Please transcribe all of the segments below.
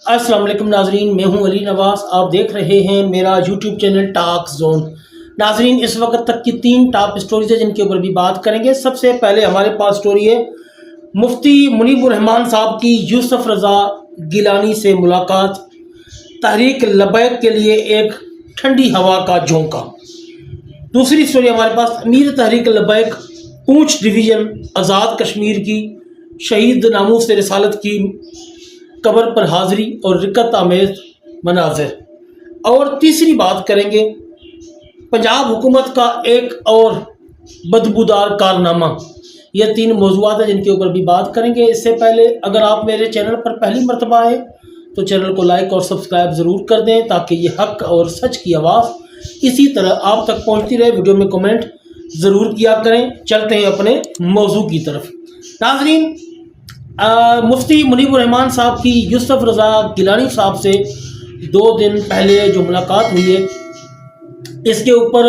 अस्सलाम वालेकुम नाजरीन, मैं हूं अली नवाज। आप देख रहे हैं मेरा यूट्यूब चैनल टॉक जोन। नाजरीन, इस वक्त तक की 3 टॉप स्टोरीज है जिनके ऊपर भी बात करेंगे। सबसे पहले हमारे पास स्टोरी है मुफ्ती मुनीबुर रहमान साहब की यूसुफ रज़ा गिलानी से मुलाकात, तहरीक लबैक के लिए एक ठंडी हवा का झोंका। दूसरी स्टोरी हमारे पास अमीर तहरीक लबैक पूंछ डिवीज़न आज़ाद कश्मीर की शहीद नामूस से रिसालत की कब्र पर हाज़िरी और रिकत आमेज मनाज़िर। और तीसरी बात करेंगे पंजाब हुकूमत का एक और बदबूदार कारनामा। यह 3 मौज़ूआत हैं जिनके ऊपर भी बात करेंगे। इससे पहले अगर आप मेरे चैनल पर पहली मरतबा आए तो चैनल को लाइक और सब्सक्राइब ज़रूर कर दें ताकि ये हक़ और सच की आवाज़ इसी तरह आप तक पहुँचती रहे। वीडियो में कमेंट ज़रूर किया करें। चलते हैं अपने मौजू की तरफ। नाज़रीन, मुफ्ती मुनीबुर रहमान साहब की यूसुफ रज़ा गिलानी साहब से 2 दिन पहले जो मुलाकात हुई है, इसके ऊपर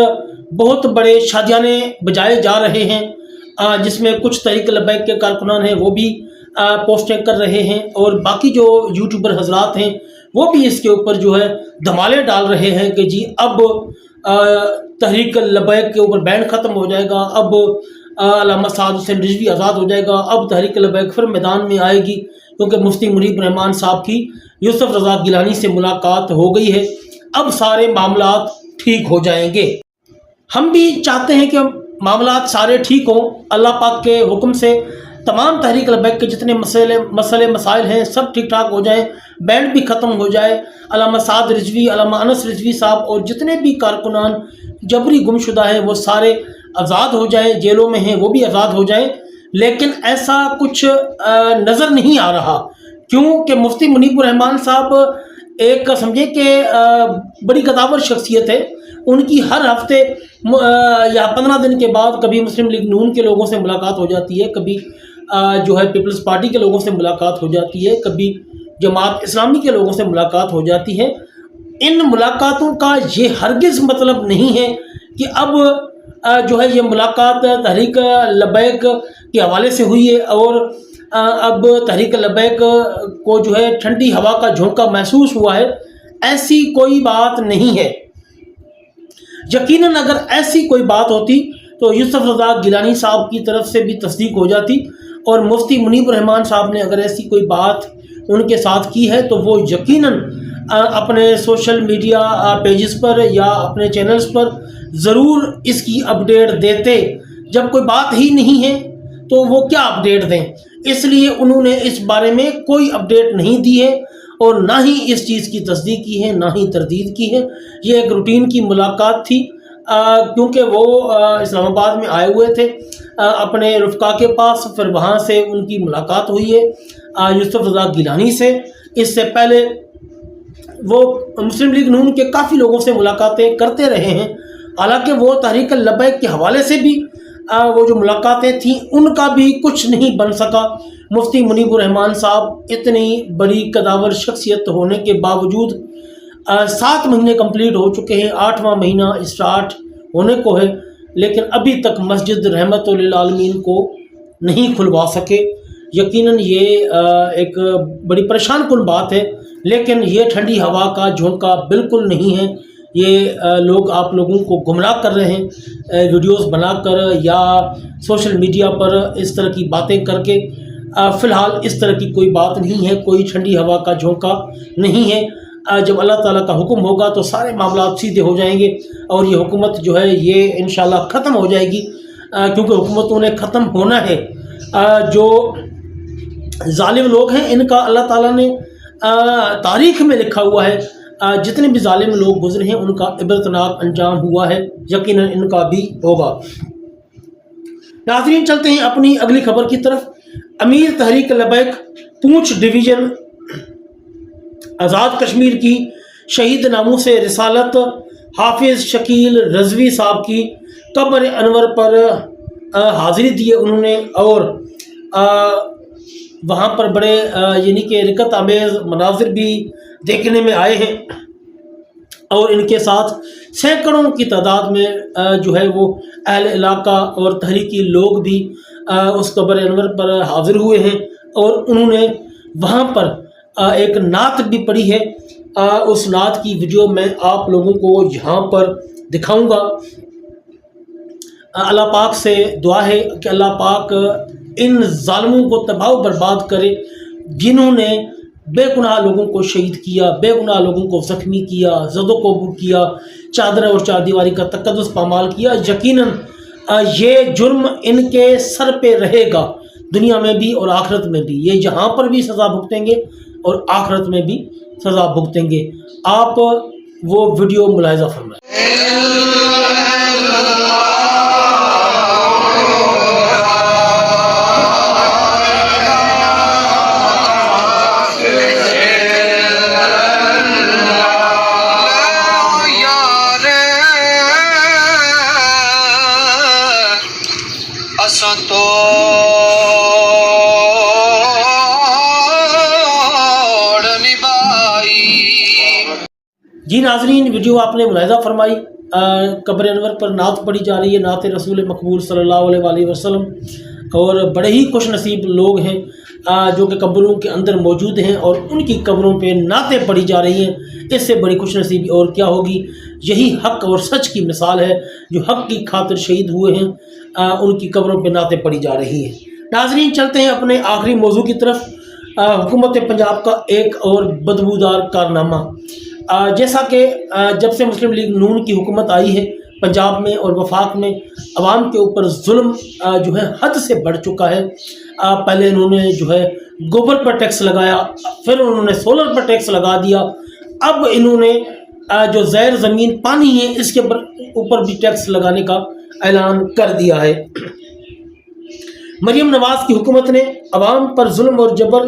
बहुत बड़े शादियाने बजाए जा रहे हैं, जिसमें कुछ तहरीक लबैक के कारकुनान हैं वो भी पोस्टें कर रहे हैं और बाकी जो यूट्यूबर हजरात हैं वो भी इसके ऊपर जो है धमाले डाल रहे हैं कि जी अब तहरीक लबैक के ऊपर बैन ख़त्म हो जाएगा, अब अल्लामा साद हुसैन रिजवी आज़ाद हो जाएगा, अब तहरीक लबैक फिर मैदान में आएगी क्योंकि मुफ्ती मुनीब रहमान साहब की यूसुफ रज़ा गिलानी से मुलाकात हो गई है, अब सारे मामलात ठीक हो जाएंगे। हम भी चाहते हैं कि मामलात सारे ठीक हों, अल्लाह पाक के हुक्म से तमाम तहरीक लबैक के जितने मसले मसाइल हैं सब ठीक ठाक हो जाएं, बैंड भी ख़त्म हो जाए, अल्लामा साद रिजवी, अल्लामा अनस रिजवी साहब और जितने भी कारकुनान जबरी गुमशुदा हैं वो सारे आज़ाद हो जाएं, जेलों में हैं वो भी आज़ाद हो जाएं। लेकिन ऐसा कुछ नज़र नहीं आ रहा क्योंकि मुफ्ती मुनीबुर रहमान साहब एक समझे कि बड़ी कदावर शख्सियत है। उनकी हर हफ्ते या 15 दिन के बाद कभी मुस्लिम लीग नून के लोगों से मुलाकात हो जाती है, कभी जो है पीपल्स पार्टी के लोगों से मुलाकात हो जाती है, कभी जमात इस्लामी के लोगों से मुलाकात हो जाती है। इन मुलाकातों का ये हरगिज़ मतलब नहीं है कि अब जो है ये मुलाकात तहरीक लबैक के हवाले से हुई है और अब तहरीक लबैक को जो है ठंडी हवा का झोंका महसूस हुआ है। ऐसी कोई बात नहीं है। यकीनन अगर ऐसी कोई बात होती तो यूसुफ रज़ा गिलानी साहब की तरफ से भी तस्दीक हो जाती और मुफ्ती मुनीबुर रहमान साहब ने अगर ऐसी कोई बात उनके साथ की है तो वो यकीनन अपने सोशल मीडिया पेजेस पर या अपने चैनल्स पर ज़रूर इसकी अपडेट देते। जब कोई बात ही नहीं है तो वो क्या अपडेट दें, इसलिए उन्होंने इस बारे में कोई अपडेट नहीं दी है और ना ही इस चीज़ की तस्दीक की है ना ही तरदीद की है। ये एक रूटीन की मुलाकात थी क्योंकि वो इस्लामाबाद में आए हुए थे अपने रुफ़का के पास, फिर वहाँ से उनकी मुलाकात हुई है यूसुफ रज़ा गिलानी से। इससे पहले वो मुस्लिम लीग नून के काफ़ी लोगों से मुलाकातें करते रहे हैं, हालांकि वो तहरीक लबैक के हवाले से भी वो जो मुलाकातें थीं उनका भी कुछ नहीं बन सका। मुफ्ती मुनीबुर रहमान साहब इतनी बड़ी कदावर शख्सियत होने के बावजूद 7 महीने कंप्लीट हो चुके हैं, 8वां महीना स्टार्ट होने को है, लेकिन अभी तक मस्जिद रहमतुल आलमीन को नहीं खुलवा सके। यकीनन ये एक बड़ी परेशान कुन बात है, लेकिन ये ठंडी हवा का झोंका बिल्कुल नहीं है। ये लोग आप लोगों को गुमराह कर रहे हैं वीडियोस बनाकर या सोशल मीडिया पर इस तरह की बातें करके। फ़िलहाल इस तरह की कोई बात नहीं है, कोई ठंडी हवा का झोंका नहीं है। जब अल्लाह ताला का हुक्म होगा तो सारे मामला सीधे हो जाएंगे और ये हुकूमत जो है ये इंशाल्लाह ख़त्म हो जाएगी क्योंकि हुकूमतों ने ख़त्म होना है। जो जालिम लोग हैं इनका अल्लाह ताला ने तारीख़ में लिखा हुआ है, जितने भी जालिम लोग गुजरे हैं उनका इबरतनाक अंजाम हुआ है, यकीनन इनका भी होगा। नाज़रीन, चलते हैं अपनी अगली खबर की तरफ। अमीर तहरीक लबैक पूंछ डिवीज़न आज़ाद कश्मीर की शहीद नामों से रिसालत हाफिज़ शकील रजवी साहब की कब्र अनवर पर हाज़िरी दी है उन्होंने और वहाँ पर बड़े यानी कि रिकत आमेज़ मनाजिर भी देखने में आए हैं और इनके साथ सैकड़ों की तादाद में जो है वो अहल इलाका और तहरीकी लोग भी उस कब्र अनवर पर हाज़िर हुए हैं और उन्होंने वहाँ पर ایک نعت بھی پڑھی ہے، اس نعت کی ویڈیو میں آپ لوگوں کو یہاں پر دکھاؤں گا۔ اللہ پاک سے دعا ہے کہ اللہ پاک ان ظالموں کو تباہ و برباد کرے جنہوں نے بے گناہ لوگوں کو شہید کیا، بے گناہ لوگوں کو زخمی کیا، زد و کوب کیا، چادر اور چار دیواری کا تقدس پامال کیا۔ یقیناً یہ جرم ان کے سر پہ رہے گا، دنیا میں بھی اور آخرت میں بھی۔ یہ یہاں پر بھی سزا بھگتیں گے اور آخرت میں بھی سزا بھگتیں گے۔ آپ وہ ویڈیو ملاحظہ فرمائیں۔ جی ناظرین، ویڈیو آپ نے ملاحظہ فرمائی۔ قبر انور پر نعت پڑھی جا رہی ہے، نعت رسول مقبول صلی اللہ علیہ وآلہ وسلم، اور بڑے ہی خوش نصیب لوگ ہیں جو کہ قبروں کے اندر موجود ہیں اور ان کی قبروں پہ نعتیں پڑھی جا رہی ہیں۔ اس سے بڑی خوش نصیبی اور کیا ہوگی؟ یہی حق اور سچ کی مثال ہے۔ جو حق کی خاطر شہید ہوئے ہیں ان کی قبروں پہ نعتیں پڑھی جا رہی ہیں۔ ناظرین، چلتے ہیں اپنے آخری موضوع کی طرف۔ حکومت پنجاب کا ایک اور بدبودار کارنامہ۔ جیسا کہ جب سے مسلم لیگ نون کی حکومت آئی ہے پنجاب میں اور وفاق میں، عوام کے اوپر ظلم جو ہے حد سے بڑھ چکا ہے۔ پہلے انہوں نے جو ہے گوبر پر ٹیکس لگایا، پھر انہوں نے سولر پر ٹیکس لگا دیا، اب انہوں نے جو زیر زمین پانی ہے اس کے اوپر بھی ٹیکس لگانے کا اعلان کر دیا ہے۔ مریم نواز کی حکومت نے عوام پر ظلم اور جبر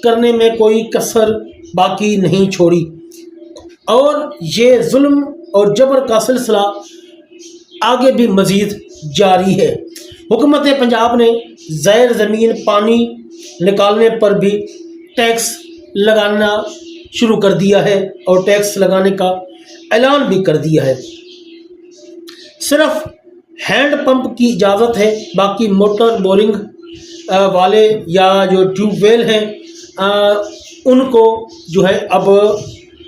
کرنے میں کوئی کسر باقی نہیں چھوڑی، اور یہ ظلم اور جبر کا سلسلہ آگے بھی مزید جاری ہے۔ حکومت پنجاب نے زیر زمین پانی نکالنے پر بھی ٹیکس لگانا شروع کر دیا ہے اور ٹیکس لگانے کا اعلان بھی کر دیا ہے۔ صرف ہینڈ پمپ کی اجازت ہے، باقی موٹر بورنگ والے یا جو ٹیوب ویل ہیں ان کو جو ہے اب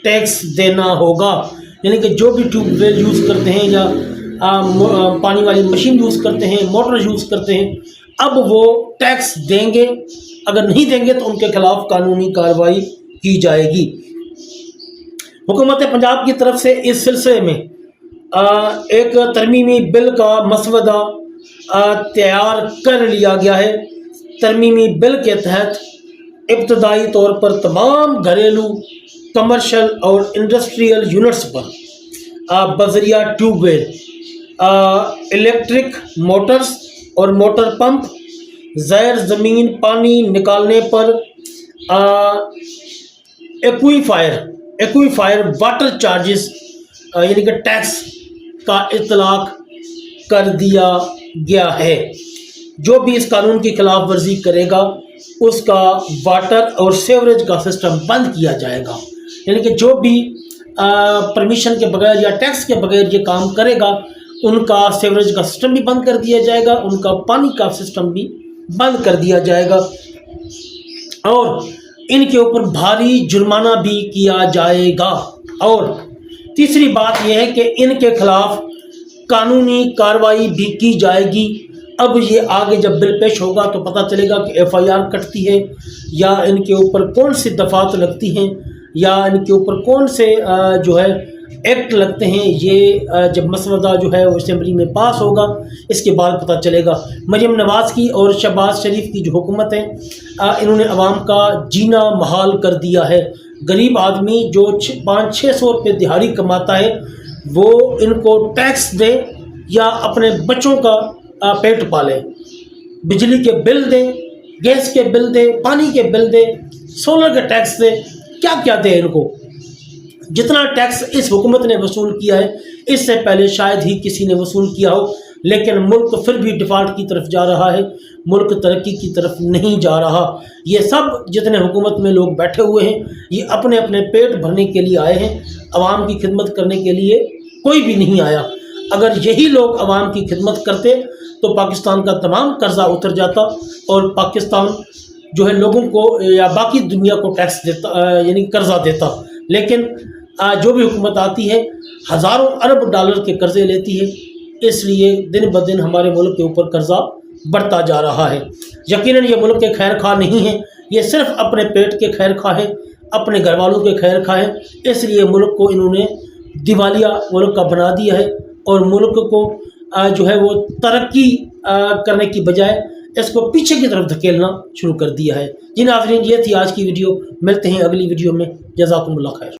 ٹیکس دینا ہوگا۔ یعنی کہ جو بھی ٹیوب ویل یوز کرتے ہیں یا پانی والی مشین یوز کرتے ہیں، موٹر یوز کرتے ہیں، اب وہ ٹیکس دیں گے۔ اگر نہیں دیں گے تو ان کے خلاف قانونی کارروائی کی جائے گی۔ حکومت پنجاب کی طرف سے اس سلسلے میں ایک ترمیمی بل کا مسودہ تیار کر لیا گیا ہے۔ ترمیمی بل کے تحت ابتدائی طور پر تمام گھریلو، کمرشل اور انڈسٹریل یونٹس پر بذریعہ ٹیوب ویل، الیکٹرک موٹرز اور موٹر پمپ زیر زمین پانی نکالنے پر ایکویفائر واٹر چارجز یعنی کہ ٹیکس کا اطلاق کر دیا گیا ہے۔ جو بھی اس قانون کی خلاف ورزی کرے گا اس کا واٹر اور سیوریج کا سسٹم بند کیا جائے گا۔ یعنی کہ جو بھی پرمیشن کے بغیر یا ٹیکس کے بغیر یہ کام کرے گا ان کا سیوریج کا سسٹم بھی بند کر دیا جائے گا، ان کا پانی کا سسٹم بھی بند کر دیا جائے گا، اور ان کے اوپر بھاری جرمانہ بھی کیا جائے گا۔ اور تیسری بات یہ ہے کہ ان کے خلاف قانونی کارروائی بھی کی جائے گی۔ اب یہ آگے جب بل پیش ہوگا تو پتہ چلے گا کہ ایف آئی آر کٹتی ہے یا ان کے اوپر کون سی دفعات لگتی ہیں یا ان کے اوپر کون سے جو ہے ایکٹ لگتے ہیں۔ یہ جب مسودہ جو ہے وہ اسمبلی میں پاس ہوگا اس کے بعد پتہ چلے گا۔ مریم نواز کی اور شہباز شریف کی جو حکومت ہے انہوں نے عوام کا جینا محال کر دیا ہے۔ غریب آدمی جو 500-600 روپے دہاڑی کماتا ہے وہ ان کو ٹیکس دے یا اپنے بچوں کا پیٹ پالے، بجلی کے بل دے، گیس کے بل دے، پانی کے بل دے، سولر کے ٹیکس دے، کیا کیا دے ان کو۔ جتنا ٹیکس اس حکومت نے وصول کیا ہے اس سے پہلے شاید ہی کسی نے وصول کیا ہو، لیکن ملک پھر بھی ڈیفالٹ کی طرف جا رہا ہے، ملک ترقی کی طرف نہیں جا رہا۔ یہ سب جتنے حکومت میں لوگ بیٹھے ہوئے ہیں یہ اپنے اپنے پیٹ بھرنے کے لیے آئے ہیں، عوام کی خدمت کرنے کے لیے کوئی بھی نہیں آیا۔ اگر یہی لوگ عوام کی خدمت کرتے تو پاکستان کا تمام قرضہ اتر جاتا اور پاکستان جو ہے لوگوں کو یا باقی دنیا کو ٹیکس دیتا یعنی قرضہ دیتا، لیکن جو بھی حکومت آتی ہے ہزاروں ارب ڈالر کے قرضے لیتی ہے، اس لیے دن بدن ہمارے ملک کے اوپر قرضہ بڑھتا جا رہا ہے۔ یقیناً یہ ملک کے خیر خواہ نہیں ہیں، یہ صرف اپنے پیٹ کے خیر خواہ ہیں، اپنے گھر والوں کے خیر خواہ ہیں، اس لیے ملک کو انہوں نے دیوالیہ ملک کا بنا دیا ہے، اور ملک کو جو ہے وہ ترقی کرنے کی بجائے اس کو پیچھے کی طرف دھکیلنا شروع کر دیا ہے۔ جی ناظرین، یہ تھی آج کی ویڈیو، ملتے ہیں اگلی ویڈیو میں، جزاکم اللہ خیر۔